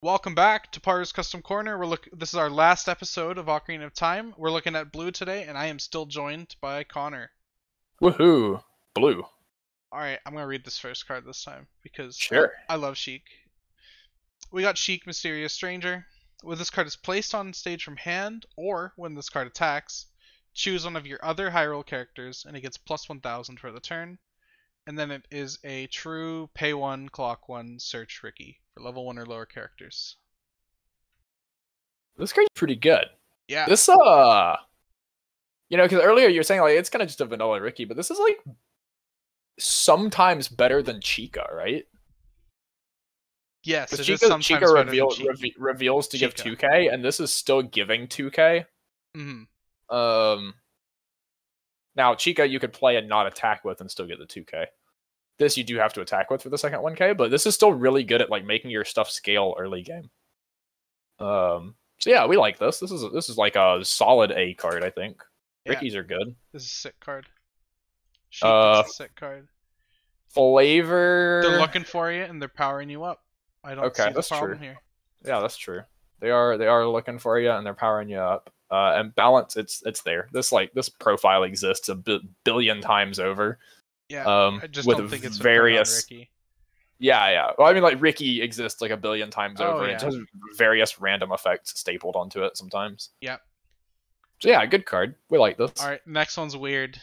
Welcome back to Paru's Custom Corner. This is our last episode of Ocarina of Time. We're looking at blue today, and I am still joined by Connor. Woohoo! Blue. Alright, I'm gonna read this first card this time, because Sure. I love Sheik. We got Sheik, Mysterious Stranger. When this card is placed on stage from hand, or when this card attacks, choose one of your other Hyrule characters, and it gets plus 1000 for the turn. And then it is a true pay 1, clock 1, search Ricky for level 1 or lower characters. This card's pretty good. Yeah. This, because earlier you were saying, like, it's kind of just a vanilla Ricky, but this is, like, sometimes better than Chica, right? Yes, it Chica, is sometimes Chica better than reveals to Chica. give 2k, and this is still giving 2k. Mm-hmm. Now, Chica you could play and not attack with and still get the 2k. This you do have to attack with for the second 1k, but this is still really good at, like, making your stuff scale early game. So yeah, we like this. This is like a solid A card, I think. Yeah. Rickies are good. This is a sick card. Sheik is a sick card. Flavor. They're looking for you and they're powering you up. I don't see the problem here. Yeah, that's true. They are looking for you and they're powering you up. And balance, it's there. This profile exists a billion times over. Yeah, I just don't think it's various. Ricky. Yeah. Well, I mean, like, Ricky exists like a billion times over. Yeah. It has various random effects stapled onto it sometimes. Yeah. So yeah, good card. We like this. All right, next one's weird.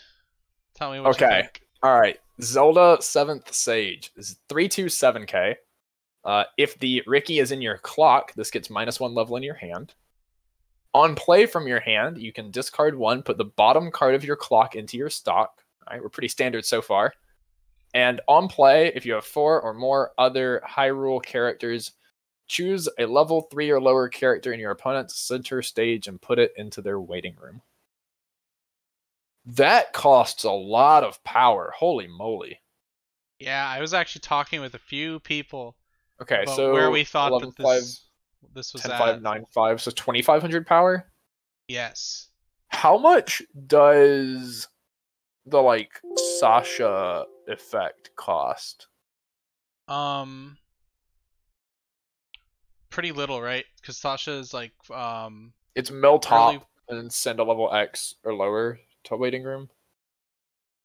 Tell me what you think. All right, Zelda 7th Sage is 327k. If the Ricky is in your clock, this gets -1 level in your hand. On play from your hand, you can discard one, put the bottom card of your clock into your stock. All right, we're pretty standard so far. And on play, if you have 4 or more other Hyrule characters, choose a level 3 or lower character in your opponent's center stage and put it into their waiting room. That costs a lot of power. Holy moly. Yeah, I was actually talking with a few people about so where we thought that this was 10,595, so 2,500 power? Yes. How much does the, like, Sasha effect cost? Pretty little, right? Because Sasha is like it's mill top and send a level X or lower to waiting room.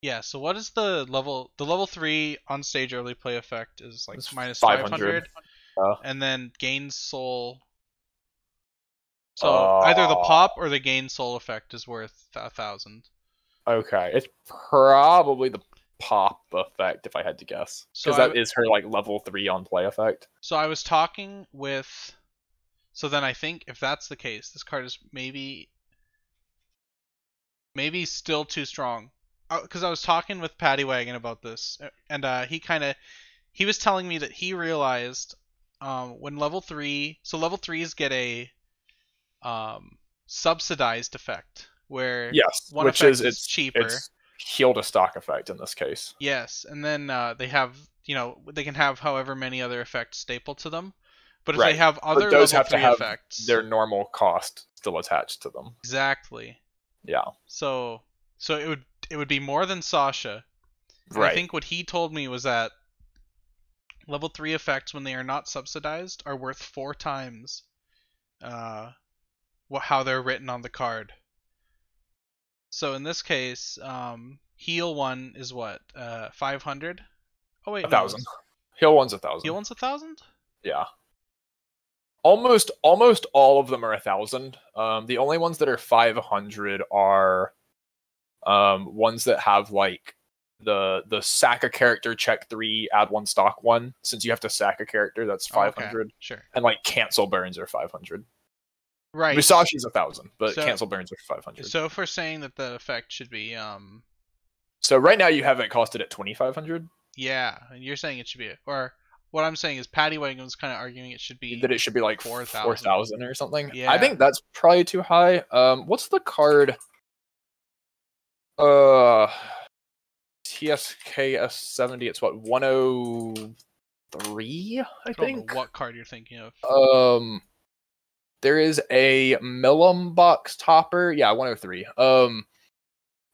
Yeah, so what is the level 3 on stage early play effect is like it's minus 500 and then gain soul. So either the pop or the gain soul effect is worth 1,000. Okay, it's probably the pop effect if I had to guess, because that is her, like, level 3 on play effect. So I was talking with, so then I think if that's the case, this card is maybe still too strong, because I was talking with Paddy Wagon about this, and he was telling me that he realized when level 3s get a subsidized effect, where one which effect is cheaper. It's heal to stock effect in this case. Yes, and then they have, they can have however many other effects stapled to them, but if they have other those level have 3 to have effects, their normal cost still attached to them. Exactly. Yeah. So it would be more than Sasha. Right. I think what he told me was that level 3 effects, when they are not subsidized, are worth 4 times how they're written on the card. So in this case, heal 1 is what? 500? Oh wait, 1,000. Heal 1's 1,000. Heal 1's 1,000? Yeah. Almost all of them are 1,000. The only ones that are 500 are ones that have, like, the sack a character, check 3, add 1 stock 1. Since you have to sack a character, that's 500. Okay, sure. And, like, cancel burns are 500. Right. Musashi's 1,000, but cancel burns are 500. So if we're saying that the effect should be So right now you have it costed at 2,500. Yeah, and you're saying it should be, or what I'm saying is Paddy Wagon was kind of arguing it should be, that it should be like 4,000 or something. Yeah. I think that's probably too high. What's the card? TSKS 70. It's what, 103? I think. Don't know what card you're thinking of. There is a Millum box topper. Yeah, 103.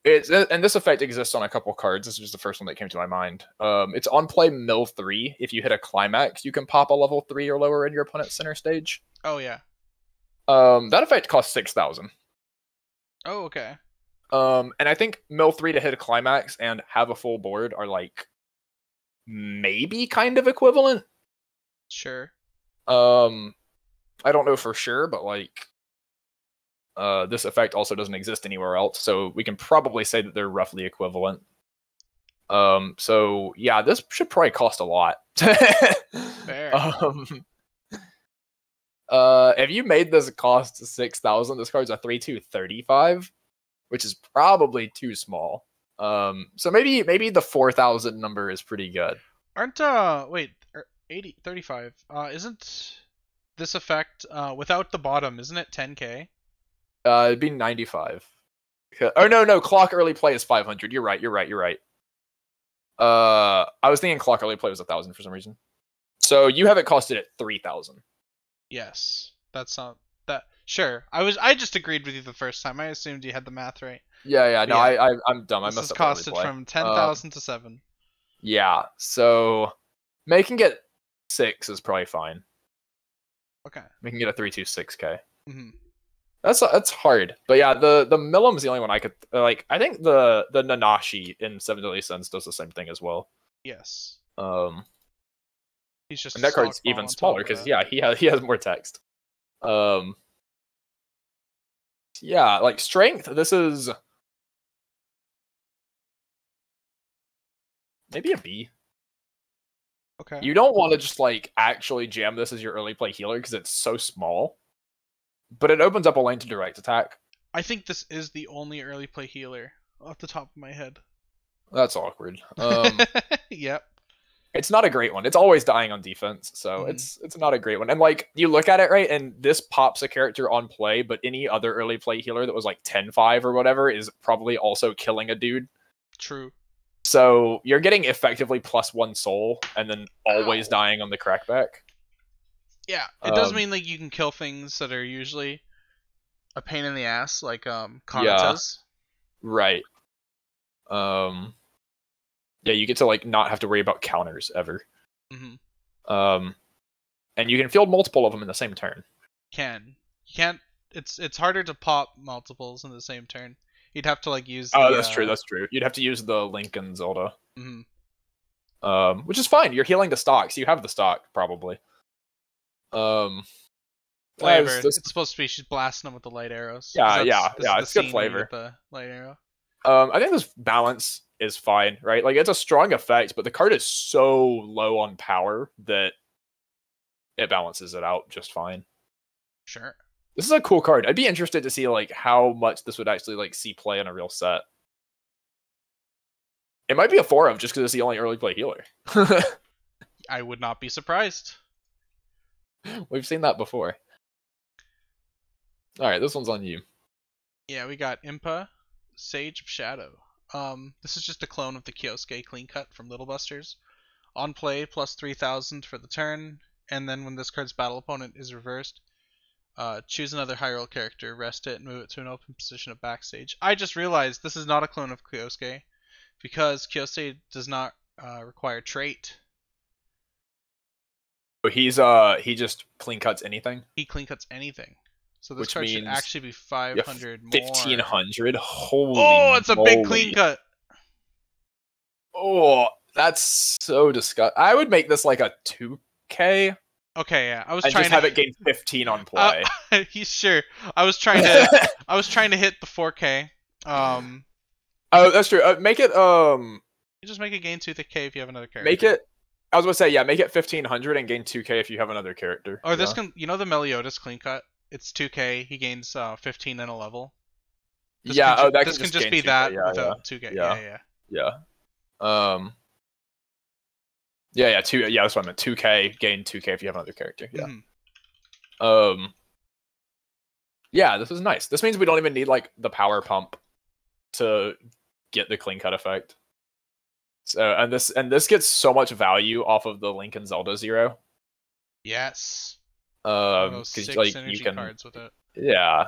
And this effect exists on a couple cards. This is just the first one that came to my mind. It's on play mill 3. If you hit a climax, you can pop a level 3 or lower in your opponent's center stage. Oh yeah. That effect costs 6,000. Oh okay. And I think mill 3 to hit a climax and have a full board are like maybe kind of equivalent. Sure. I don't know for sure, but like this effect also doesn't exist anywhere else, so we can probably say that they're roughly equivalent. So yeah, this should probably cost a lot. Fair. If you made this cost 6,000, this card's a 3/2/35, which is probably too small. So maybe the 4,000 number is pretty good. Aren't wait 35? Isn't this effect without the bottom? Isn't it 10k? It'd be 95. Oh no, clock early play is 500. You're right. I was thinking clock early play was 1,000 for some reason. So you have it costed at 3,000. Yes, that's not that. Sure, I just agreed with you the first time. I assumed you had the math right. Yeah. No, yeah. I'm dumb. I This messed is up. Early costed play. from 10,000 to 7. Yeah. So making it 6 is probably fine. Okay. Making it a 3/2/6k. Mm-hmm. That's hard, but yeah, the Millum's the only one I could like. I think the Nanashi in Seven Deadly Sins does the same thing as well. Yes. He's just and that card's even smaller because yeah, he has more text. Yeah, like strength. This is maybe a B. Okay. You don't want to just like actually jam this as your early play healer because it's so small. But it opens up a lane to direct attack. I think this is the only early play healer off the top of my head. That's awkward. Yep. It's not a great one. It's always dying on defense, so it's not a great one. And like you look at it right, and this pops a character on play, but any other early play healer that was like 10-5 or whatever is probably also killing a dude. True. So you're getting effectively +1 soul, and then always dying on the crackback. Yeah, it does mean like you can kill things that are usually a pain in the ass, like Connor. Right. Yeah, you get to like not have to worry about counters ever. Mm-hmm. And you can field multiple of them in the same turn. You can't. It's harder to pop multiples in the same turn. You'd have to like use. That's true. That's true. You'd have to use the Link and Zelda. Mm-hmm. Which is fine. You're healing the stocks. You have the stock probably. Flavor. It's supposed to be she's blasting them with the light arrows. Yeah. It's good flavor. The light arrow. I think this balance is fine, right? Like it's a strong effect, but the card is so low on power that it balances it out just fine. Sure. This is a cool card. I'd be interested to see like how much this would actually like see play in a real set. It might be a 4 of just because it's the only early play healer. I would not be surprised. We've seen that before. All right, this one's on you. Yeah, we got Impa, Sage of Shadow. This is just a clone of the Kyosuke clean cut from Little Busters. On play, +3,000 for the turn, and then when this card's battle opponent is reversed, choose another high roll character, rest it, and move it to an open position at backstage. I just realized this is not a clone of Kyosuke, because Kyosuke does not require trait. He just clean cuts anything. He clean cuts anything. So this Which card means should actually be 500 more. 1,500. Holy! Oh, it's a moly. big clean cut. Oh, that's so disgusting. I would make this like a 2k. Okay, yeah. I was trying trying to to have it gain 15 on play. He's sure. I was trying to hit the 4k. Oh, that's true. Make it You just make it gain 2k if you have another character. Make it. I was going to say, yeah, make it 1,500 and gain 2k if you have another character. Or this can, you know, the Meliodas clean cut. It's 2k. He gains 15 and a level. This that this can just be 2K, that yeah, without 2k. Yeah. That's what I meant. 2k, gain 2k if you have another character. Yeah. Mm-hmm. Yeah, this is nice. This means we don't even need like the power pump to get the clean cut effect. So and this gets so much value off of the Link and Zelda 0. Yes. Because 6 like synergy you can cards with it. Yeah.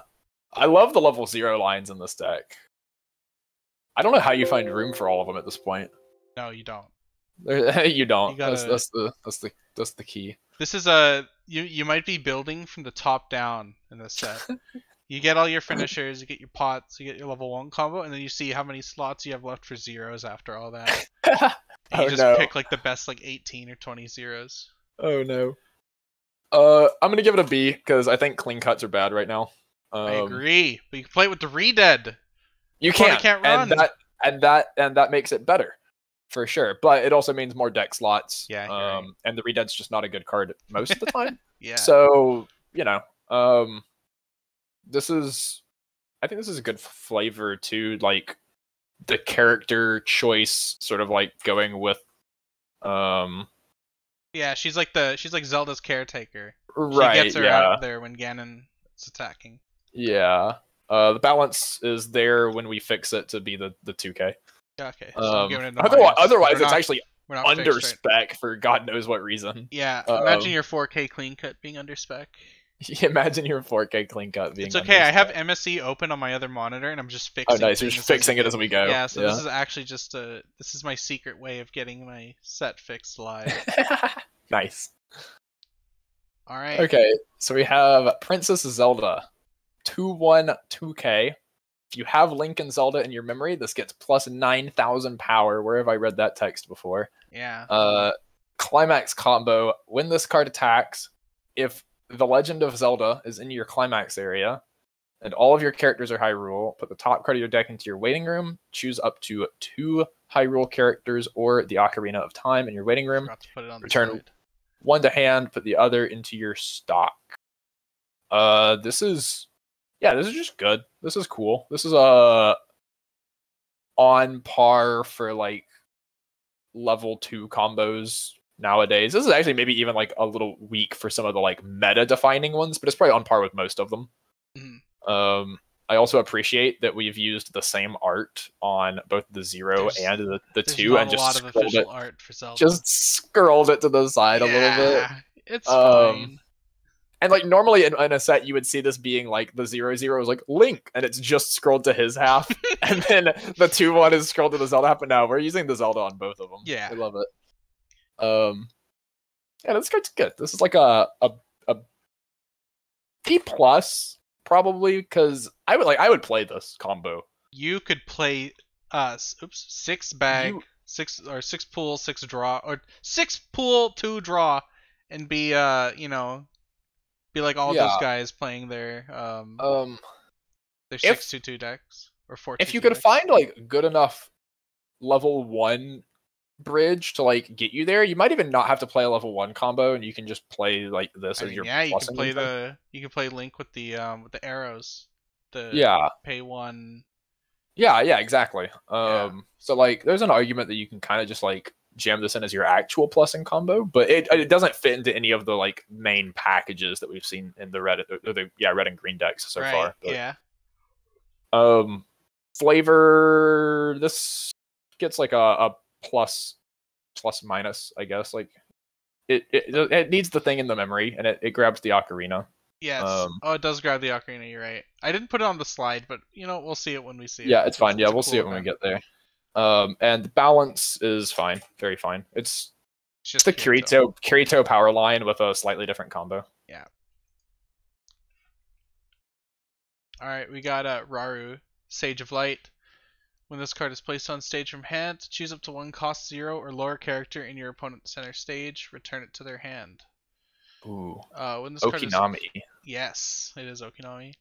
I love the level 0 lines in this deck. I don't know how you find room for all of them at this point. No, you don't. You don't. You gotta. That's the key. This is you might be building from the top down in this set. You get all your finishers, you get your pots, you get your level 1 combo, and then you see how many slots you have left for zeros after all that. And you just pick like the best like 18 or 20 zeros. Oh no. I'm gonna give it a B because I think clean cuts are bad right now. I agree, but you can play it with the re-dead. You can't run. and that makes it better, for sure. But it also means more deck slots. Yeah. Right. And the re-dead's just not a good card most of the time. Yeah. So you know, I think this is a good flavor to like the character choice, sort of like going with Yeah, she's like Zelda's caretaker. Right. She gets her out there when Ganon is attacking. Yeah. The balance is there when we fix it to be the 2K. Yeah, okay. So I'm giving it a otherwise it's actually under spec for God knows what reason. Yeah. Imagine your 4K clean cut being under spec. Imagine your 4K clean cut being. It's okay. I have MSE open on my other monitor, and I'm just fixing. Oh, nice! You're just fixing it as we go. Yeah. So this is actually just this is my secret way of getting my set fixed live. Nice. All right. Okay, so we have Princess Zelda, 2/1 2K. If you have Link and Zelda in your memory, this gets plus 9,000 power. Where have I read that text before? Yeah. Climax combo. When this card attacks, if The Legend of Zelda is in your climax area, and all of your characters are Hyrule, put the top card of your deck into your waiting room, choose up to 2 Hyrule characters or the Ocarina of Time in your waiting room, return one to hand, put the other into your stock. This is just good. This is cool. This is on par for like level 2 combos nowadays. This is actually maybe even like a little weak for some of the like meta defining ones, but it's probably on par with most of them. Mm-hmm. I also appreciate that we've used the same art on both the 0 and the 2, and just scrolled it to the side a little bit. It's fine. And like normally in a set you would see this being like the 0/0 is like Link, and it's just scrolled to his half, and then the 2/1 is scrolled to the Zelda half. But no, we're using the Zelda on both of them. Yeah, I love it. Yeah, this card's good. This is like a B plus probably, because I would play this combo. You could play 6 bag, 6 pool, 6 draw, or 6 pool 2 draw, and be be like all those guys playing their 6/2/2 decks or 4/2/2 if you could decks. Find like good enough level 1 bridge to like get you there, you might even not have to play a level 1 combo, and you can just play like this as your you can play you can play Link with the arrows, pay 1. Yeah, exactly. So like there's an argument that you can kind of just like jam this in as your actual plussing combo, but it doesn't fit into any of the like main packages that we've seen in the red and green decks so far. But, flavor, this gets like a plus minus, I guess. Like it needs the thing in the memory, and it grabs the Ocarina. Yes. It does grab the Ocarina, you're right. I didn't put it on the slide, but we'll see it when we see it. Yeah, it's fine. Yeah, we'll see it when we get there. And the balance is fine, very fine. It's just the Kirito power line with a slightly different combo. Yeah. All right, we got Raru, Sage of Light. When this card is placed on stage from hand, choose up to 1 cost 0 or lower character in your opponent's center stage. Return it to their hand. Ooh. When this Okinami. Yes, it is Okinami.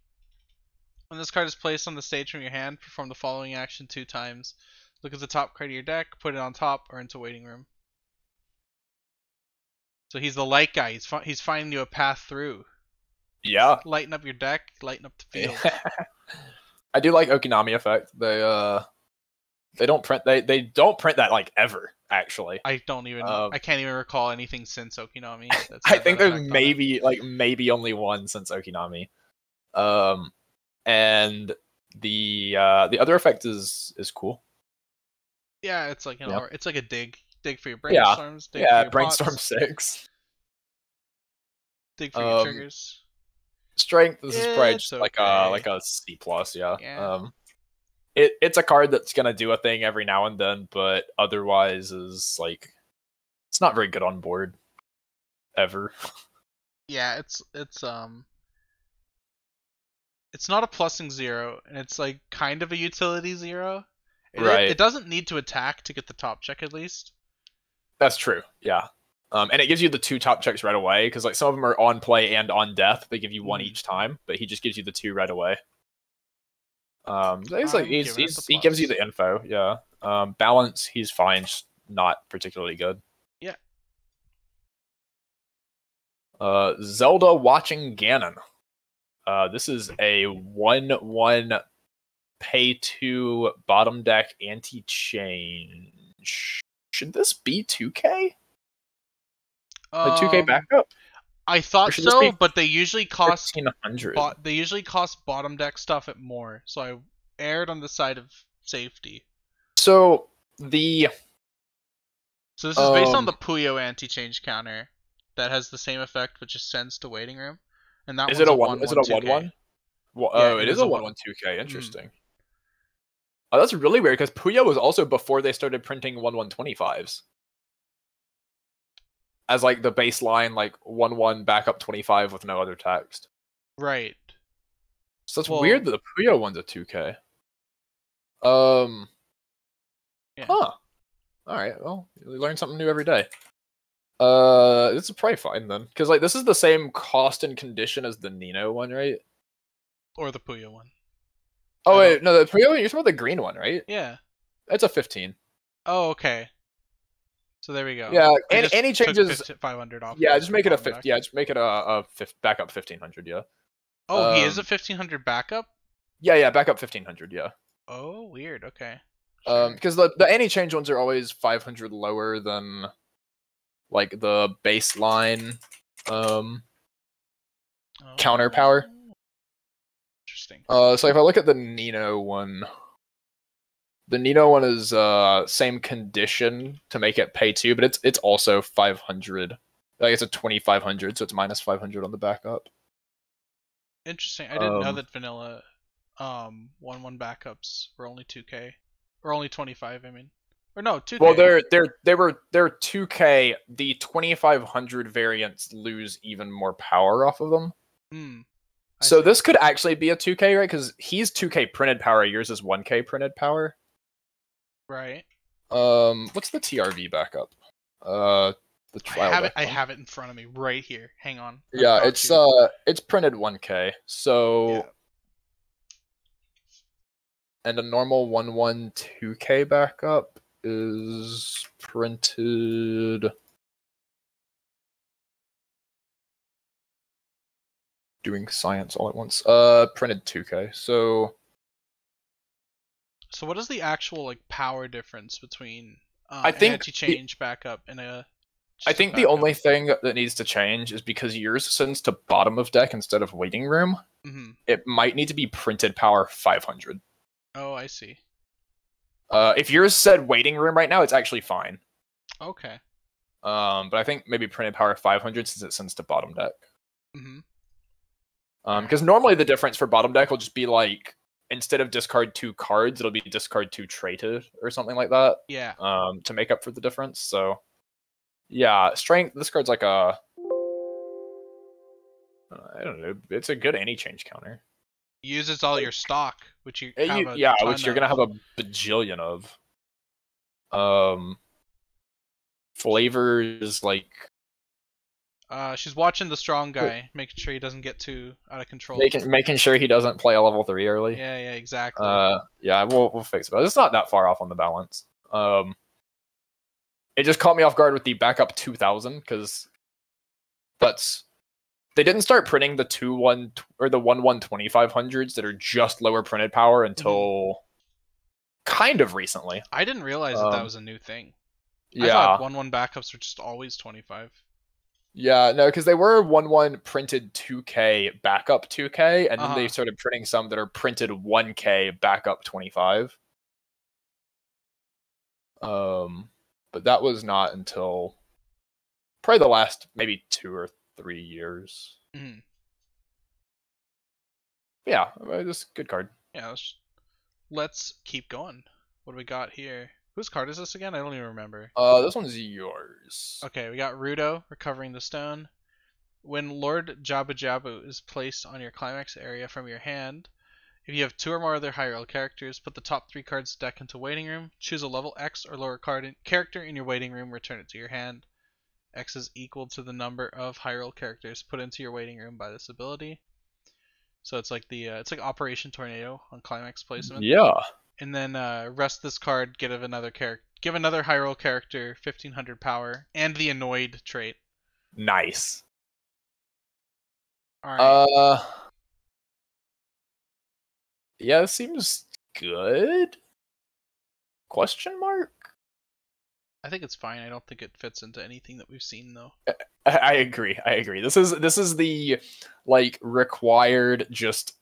When this card is placed on the stage from your hand, perform the following action 2 times. Look at the top card of your deck, put it on top or into waiting room. So he's the light guy. He's finding you a path through. Yeah. Just lighten up your deck, lighten up the field. I do like Okinami effect. They don't print that like ever, actually. I don't even I can't even recall anything since Okinami. I think there's maybe only one since Okinami. And the other effect is cool. Yeah, it's like it's like a dig for your brainstorms. Dig for your brainstorm pots. 6. Dig for your triggers. Strength. This is probably just like a C plus. Yeah. it's a card that's gonna do a thing every now and then, but otherwise is like it's not very good on board ever. Yeah, it's not a plusing zero, and it's like kind of a utility zero. It Right. doesn't need to attack to get the top check at least. That's true. Yeah. And it gives you the 2 top checks right away because like some of them are on play and on death. They give you 1 each time, but he just gives you the 2 right away. So he's like I'm giving it the he gives you plus. the info. Yeah. Balance, he's fine, just not particularly good. Yeah. Zelda watching Ganon. This is a 1/1 pay 2 bottom deck anti-change. Should this be 2K? The 2K backup? I Or thought should this so, be but they usually cost 1500? they usually cost bottom deck stuff at more, so I erred on the side of safety. So the So this is based on the Puyo anti-change counter that has the same effect but just sends to waiting room, and that is one's it a a one? Is it a 1/1 2K. 1/1? Well, Yeah, oh, it it is is a a 1/1 2K. Interesting. Oh, that's really weird because Puyo was also before they started printing 1/1 25s as like the baseline, like 1/1 backup 25 with no other text. Right. So that's Well, weird that the Puyo one's a 2K. Yeah. Huh. All right. Well, you learn something new every day. This is probably fine then, because like this is the same cost and condition as the Nino one, right? Or the Puyo one. Oh wait, no, the Puyo, you're talking about the green one, right? Yeah. It's a 15. Oh, okay. So there we go. Yeah, They and just any took changes. 500 off. Yeah, of just make it a bottom 50. deck. Yeah, just make it a backup 1500. Yeah. Oh, he is a 1500 backup? Yeah, backup 1500. Yeah. Oh, weird. Okay. Sure. Because the any change ones are always 500 lower than like the baseline counter power. Interesting. So if I look at the Nino one, the Nino one is same condition to make it pay 2, but it's also 500. Like it's a 2500, so it's minus 500 on the backup. Interesting. I didn't know that vanilla 1/1 backups were only 2K or only 25. I mean, or no, 2K. Well, they're 2K. The 2500 variants lose even more power off of them. So this could actually be a 2K, right? Because he's 2K printed power. Yours is 1K printed power. Right. What's the TRV backup? The trial. I have it in front of me right here. Hang on. Yeah, it's printed 1K. So. Yeah. And a normal 1/1 2K backup is printed. Doing science all at once. Printed 2K. So what is the actual like power difference between I think anti-change backup and a I think the only thing that needs to change is because yours sends to bottom of deck instead of waiting room. It might need to be printed power 500. Oh, I see. If yours said waiting room right now, it's actually fine. Okay. But I think maybe printed power 500 since it sends to bottom deck. Because normally the difference for bottom deck will just be like instead of discard 2 cards, it'll be discard 2 traded or something like that. Yeah. To make up for the difference. So yeah, strength. This card's like a I don't know. It's a good any change counter. Uses all your stock, which you which you're gonna have a bajillion of. Flavors like. She's watching the strong guy, making sure he doesn't get too out of control. Making sure he doesn't play a level 3 early. Yeah, exactly. Yeah, we'll fix it. But it's not that far off on the balance. It just caught me off guard with the backup 2000 because they didn't start printing the 2/1 or the 1/1 2500s that are just lower printed power until kind of recently. I didn't realize that was a new thing. Yeah. I thought 1/1 backups were just always 25. Yeah, no, because they were 1/1 printed 2K backup 2K, and then they started printing some that are printed 1K backup 25. But that was not until probably the last maybe 2 or 3 years. Yeah, just good card. Yeah, let's keep going. What do we got here? Whose card is this again? I don't even remember. This one's yours. Okay, we got Rudo, Recovering the Stone. When Lord Jabu Jabu is placed on your climax area from your hand, if you have 2 or more other high roll characters, put the top 3 cards deck into waiting room, choose a level X or lower character in your waiting room, return it to your hand. X is equal to the number of high roll characters put into your waiting room by this ability. So it's like it's like Operation Tornado on climax placement. Yeah. And then rest this card, give another high roll character 1500 power and the annoyed trait. Nice. All right. Yeah, it seems good. Question mark? I think it's fine. I don't think it fits into anything that we've seen though. I agree. This is the like required just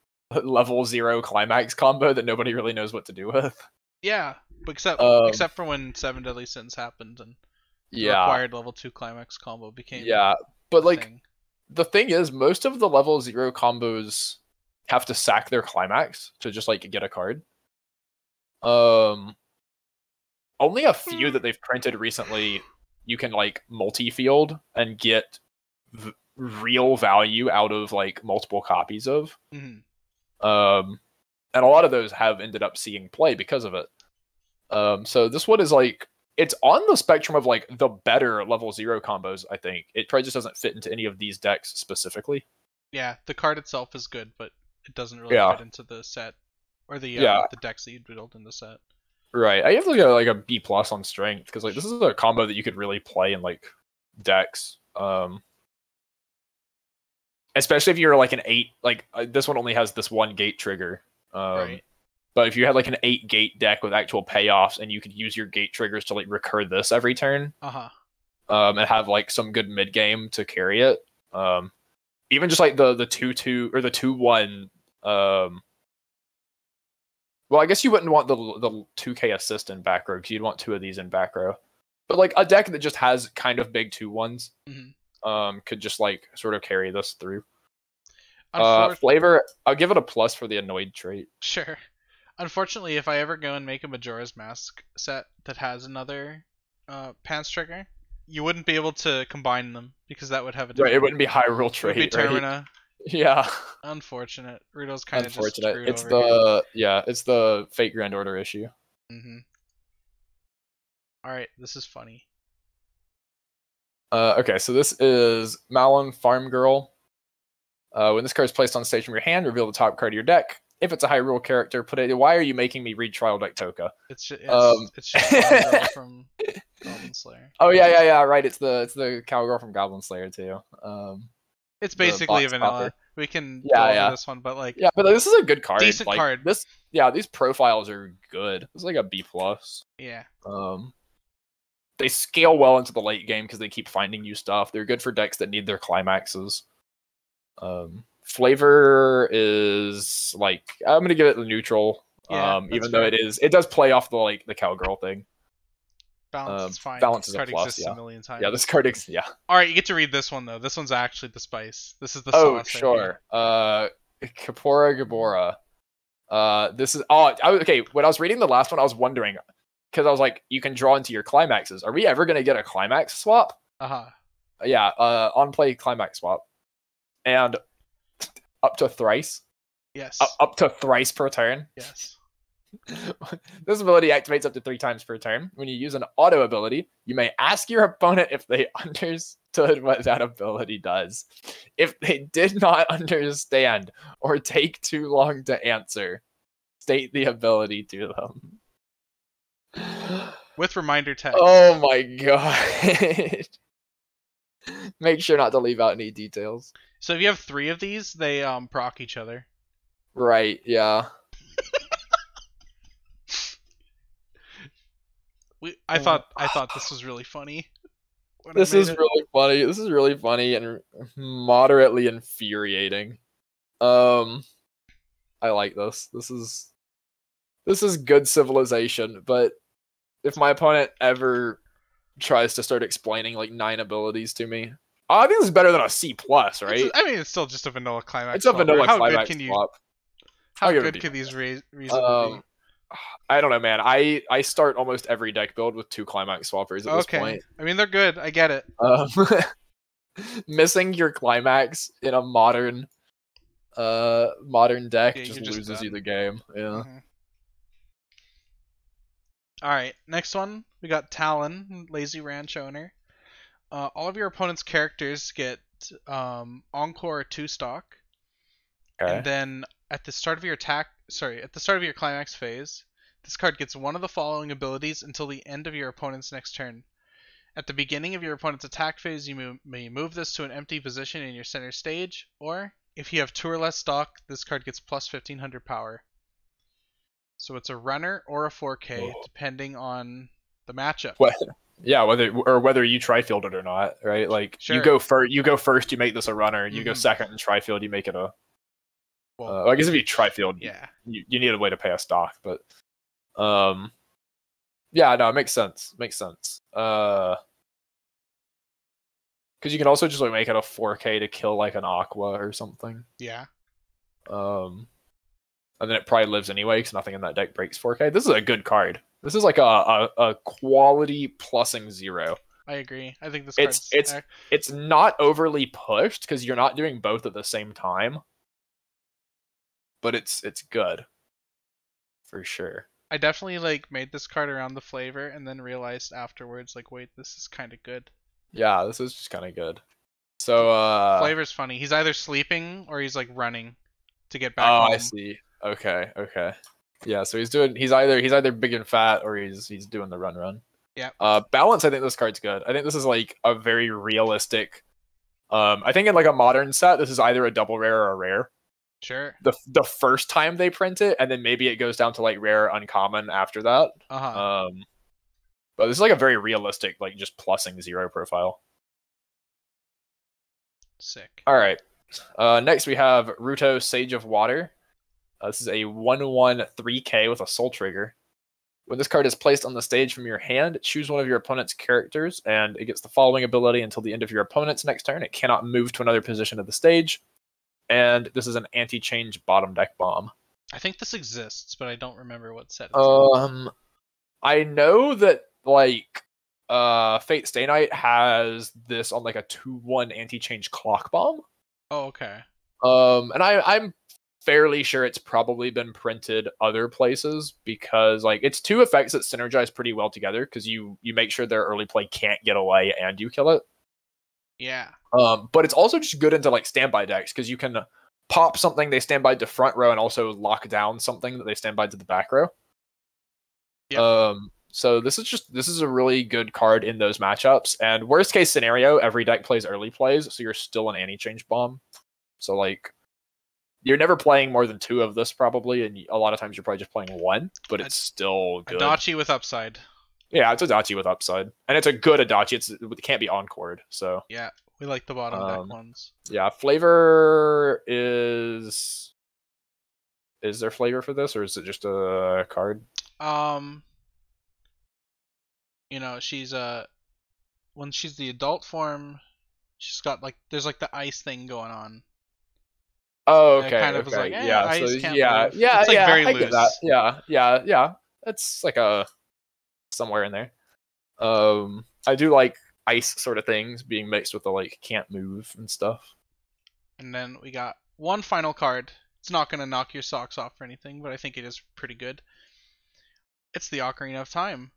level 0 climax combo that nobody really knows what to do with. Yeah, except for when 7 Deadly Sins happened and the required level 2 climax combo became but like thing. The thing is, most of the level 0 combos have to sack their climax to just like get a card. Only a few that they've printed recently you can like multi-field and get real value out of like multiple copies of. Mm-hmm. And a lot of those have ended up seeing play because of it. So this one is like, it's on the spectrum of like the better level 0 combos, I think. It probably just doesn't fit into any of these decks specifically. Yeah, the card itself is good, but it doesn't really fit into the set or the decks that you build in the set. Right. I have like a B+ on strength because like this is a combo that you could really play in like decks. Especially if you're like an 8, like this one only has this 1 gate trigger. Right. But if you had like an 8 gate deck with actual payoffs and you could use your gate triggers to like recur this every turn. And have like some good mid game to carry it. Even just like the 2/2 or the 2/1 well, I guess you wouldn't want the 2k assist in back row because you'd want 2 of these in back row. But like a deck that just has kind of big 2/1s could just like sort of carry this through. Flavor, I'll give it a plus for the annoyed trait. Sure. Unfortunately, if I ever go and make a Majora's Mask set that has another Pants trigger, you wouldn't be able to combine them because that would have a different... Right, it wouldn't be Hyrule trait, it would be Termina. Right? Yeah. Unfortunate. Rudo's kind of just screwed it's over here. It's the Fate Grand Order issue. Alright, this is funny. Okay, so this is Malon Farm Girl. When this card is placed on stage from your hand, reveal the top card of your deck. If it's a Hyrule character, put it. Why are you making me read Trial Deck Toka? It's just Farm Girl from Goblin Slayer. Oh yeah, right. It's the cowgirl from Goblin Slayer too. It's basically vanilla. We can go over this one, but like but this is a good card. Decent like, card. These profiles are good. It's like a B+. Yeah. They scale well into the late game because they keep finding new stuff. They're good for decks that need their climaxes. Flavor is like, I'm gonna give it the neutral. Even though it does play off the cowgirl thing. Balance is fine. Balance this is card a plus. exists a million times. Yeah, this card All right, you get to read this one though. This one's actually the spice. This is the sauce. Oh sure. Kapora Gabora. This is okay. When I was reading the last one, I was wondering because I was like, you can draw into your climaxes. Are we ever gonna get a climax swap? Yeah. On play climax swap, and up to thrice. Yes. Up to thrice per turn. Yes. This ability activates up to 3 times per turn. When you use an auto ability, you may ask your opponent if they understood what that ability does. If they did not understand or take too long to answer, state the ability to them. With reminder text. Oh my god. Make sure not to leave out any details. So if you have 3 of these, they proc each other. Right, yeah. I thought this was really funny. This is really funny and moderately infuriating. I like this. This is good civilization, but if my opponent ever tries to start explaining like 9 abilities to me, I think this is better than a C+, right? It's still just a vanilla climax. It's a vanilla How climax good swap. How good can these reasonably be? I don't know, man. I start almost every deck build with 2 climax swappers at this Okay. point. I mean, they're good. I get it. Um, missing your climax in a modern deck Yeah, just you're just loses you done. the game. Yeah. All right, next one we got Talon, Lazy Ranch owner. All of your opponent's characters get Encore 2 stock, and Okay. then at the start of your at the start of your climax phase, this card gets one of the following abilities until the end of your opponent's next turn. At the beginning of your opponent's attack phase, you may move this to an empty position in your center stage, or if you have 2 or less stock, this card gets plus 1500 power. So it's a runner or a 4K, Oh. depending on the matchup. What? Yeah, whether you tri-field it or not, right? Like Sure. you go first, you make this a runner. You go second and tri-field, you make it a. Well, I guess if you tri-field, yeah, you need a way to pay a stock, but yeah, no, it makes sense. Makes sense. Because you can also just like make it a 4K to kill like an Aqua or something. yeah. And then it probably lives anyway because nothing in that deck breaks 4K. This is a good card. This is like a quality plussing 0. I agree. I think this it's not overly pushed because you're not doing both at the same time, but it's good for sure. I definitely like made this card around the flavor and then realized afterwards, like, wait, this is kind of good. Yeah, this is just kind of good. So flavor's funny. He's either sleeping or he's like running to get back home. I see. Okay. Yeah, so he's either big and fat or he's doing the run. Yeah. Balance, I think this card's good. I think this is like a very realistic. I think in like a modern set, this is either a double rare or a rare. Sure. The first time they print it, and then maybe it goes down to like rare uncommon after that. But this is like a very realistic, like just plussing 0 profile. Sick. All right. Next we have Ruto, Sage of Water. This is a 1/1 3K with a Soul Trigger. When this card is placed on the stage from your hand, choose one of your opponent's characters, and it gets the following ability until the end of your opponent's next turn. It cannot move to another position of the stage. And this is an anti-change bottom deck bomb. I think this exists, but I don't remember what set it's in. I know that like Fate Stay Night has this on like a 2/1 anti-change clock bomb. Oh, okay. And I'm fairly sure it's probably been printed other places because like it's 2 effects that synergize pretty well together because you make sure their early play can't get away and you kill it. Yeah. But it's also just good into like standby decks because you can pop something they stand by to front row and also lock down something that they stand by to the back row. Yep. So this is a really good card in those matchups. And worst case scenario, every deck plays early plays, so you're still an anti-change bomb. So like you're never playing more than 2 of this probably, and a lot of times you're probably just playing 1, but it's still good. Adachi with upside. Yeah, it's Adachi with upside, and it's a good Adachi. It can't be encored, so yeah, we like the bottom deck ones. Yeah, flavor is there flavor for this, or is it just a card? You know, she's when she's the adult form, she's got like there's like the ice thing going on. Oh, okay. Kind of was like, yeah, ice so can't yeah, move. yeah, it's like yeah. very I loose. get that. Yeah. It's like a somewhere in there. I do like ice sort of things being mixed with the like can't move and stuff. And then we got one final card. It's not gonna knock your socks off or anything, but I think it is pretty good. It's the Ocarina of Time.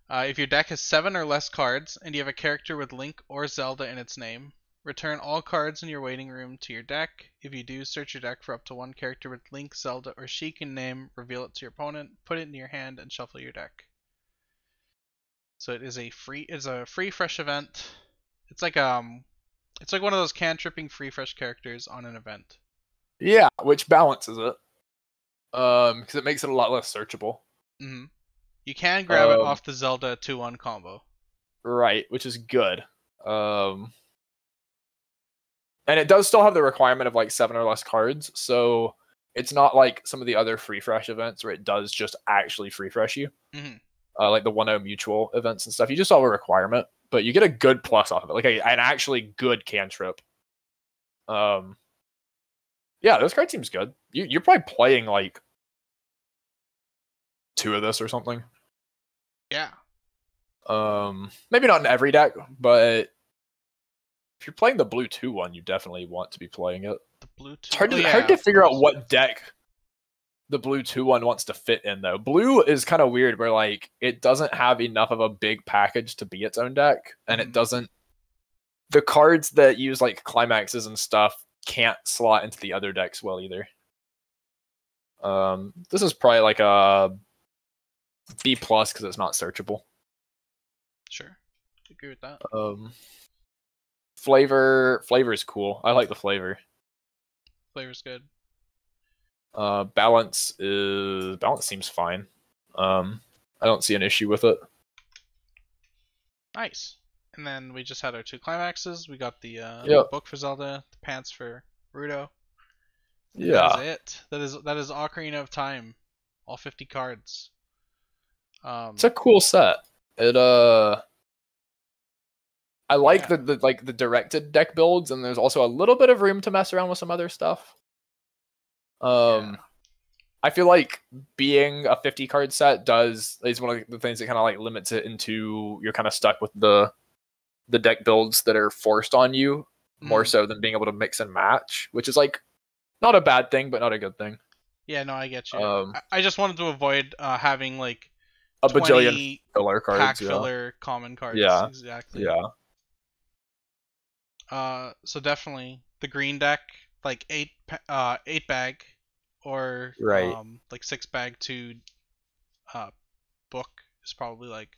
If your deck has 7 or less cards, and you have a character with Link or Zelda in its name, return all cards in your waiting room to your deck. If you do, search your deck for up to 1 character with Link, Zelda, or Sheik in name, reveal it to your opponent, put it in your hand, and shuffle your deck. So it is a free fresh event. It's like one of those cantripping free fresh characters on an event. Yeah, which balances it. Because it makes it a lot less searchable. Mm-hmm. You can grab it off the Zelda 2/1 combo. Right, which is good. And it does still have the requirement of like 7 or less cards, so it's not like some of the other free fresh events where it does just actually free fresh you. Mm-hmm. Like the 1/0 mutual events and stuff. You just have a requirement, but you get a good plus off of it, like an actually good cantrip. Yeah, this card seems good. You're probably playing like 2 of this or something. Yeah. Maybe not in every deck, but if you're playing the blue 2 one, you definitely want to be playing it. The blue 2. It's hard to, yeah, hard to of figure out course. what deck the blue 2 one wants to fit in, though. Blue is kind of weird, where like it doesn't have enough of a big package to be its own deck, and it doesn't. The cards that use like climaxes and stuff can't slot into the other decks well either. This is probably like a B plus because it's not searchable. Sure, agree with that. Flavor is cool. I like the flavor. Flavor's good. Balance seems fine. I don't see an issue with it. Nice. And then we just had our 2 climaxes. We got the book for Zelda, the pants for Rudo. Yeah. That is it. That is Ocarina of Time. All 50 cards. It's a cool set. I like the directed deck builds, and there's also a little bit of room to mess around with some other stuff. I feel like being a 50 card set is one of the things that kind of like limits it into you're kind of stuck with the deck builds that are forced on you more so than being able to mix and match, which is like not a bad thing, but not a good thing. Yeah, no, I get you. I just wanted to avoid having like a bajillion filler cards, pack filler common cards. Yeah, exactly. Yeah. So definitely the green deck, like 8 bag, or right. like 6 bag to book is probably like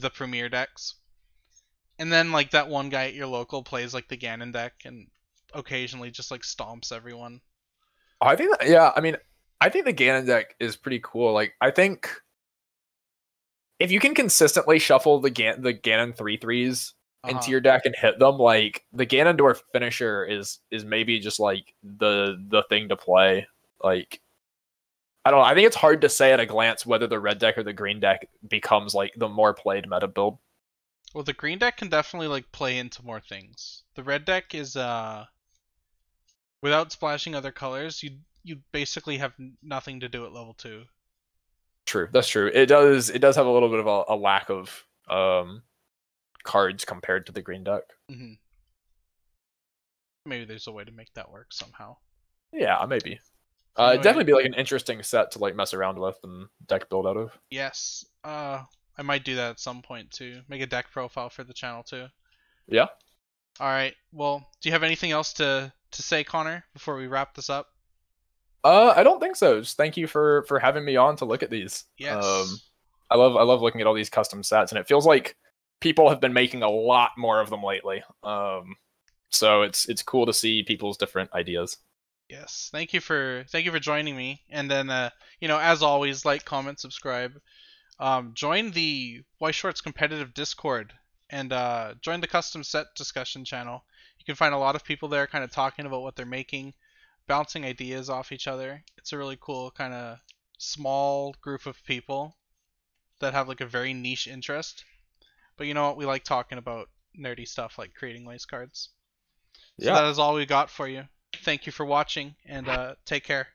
the premier decks. And then like that one guy at your local plays like the Ganon deck and occasionally just like stomps everyone. I think that, yeah, I mean, I think the Ganon deck is pretty cool. Like, I think if you can consistently shuffle the Ganon 3/3s into your deck and hit them, like the Ganondorf finisher is maybe just like the thing to play. Like, I don't know. I think it's hard to say at a glance whether the red deck or the green deck becomes like the more played meta build. Well, the green deck can definitely like play into more things. The red deck is without splashing other colors, you basically have nothing to do at level 2. True, that's true. It does have a little bit of a lack of cards compared to the green deck. Maybe there's a way to make that work somehow. Yeah, maybe. It'd definitely be like an interesting set to like mess around with and deck build out of. Yes. I might do that at some point too. Make a deck profile for the channel too. Yeah. All right. Well, do you have anything else to say, Connor, before we wrap this up? I don't think so. Just thank you for having me on to look at these. Yes. I love looking at all these custom sets, and it feels like people have been making a lot more of them lately. So it's cool to see people's different ideas. Yes. Thank you for joining me. And then as always, like, comment, subscribe. Join the White Shorts competitive Discord and join the custom set discussion channel. You can find a lot of people there kind of talking about what they're making, bouncing ideas off each other. It's a really cool kind of small group of people that have like a very niche interest. But you know what? We like talking about nerdy stuff like creating lace cards. So that is all we got for you. Thank you for watching, and take care.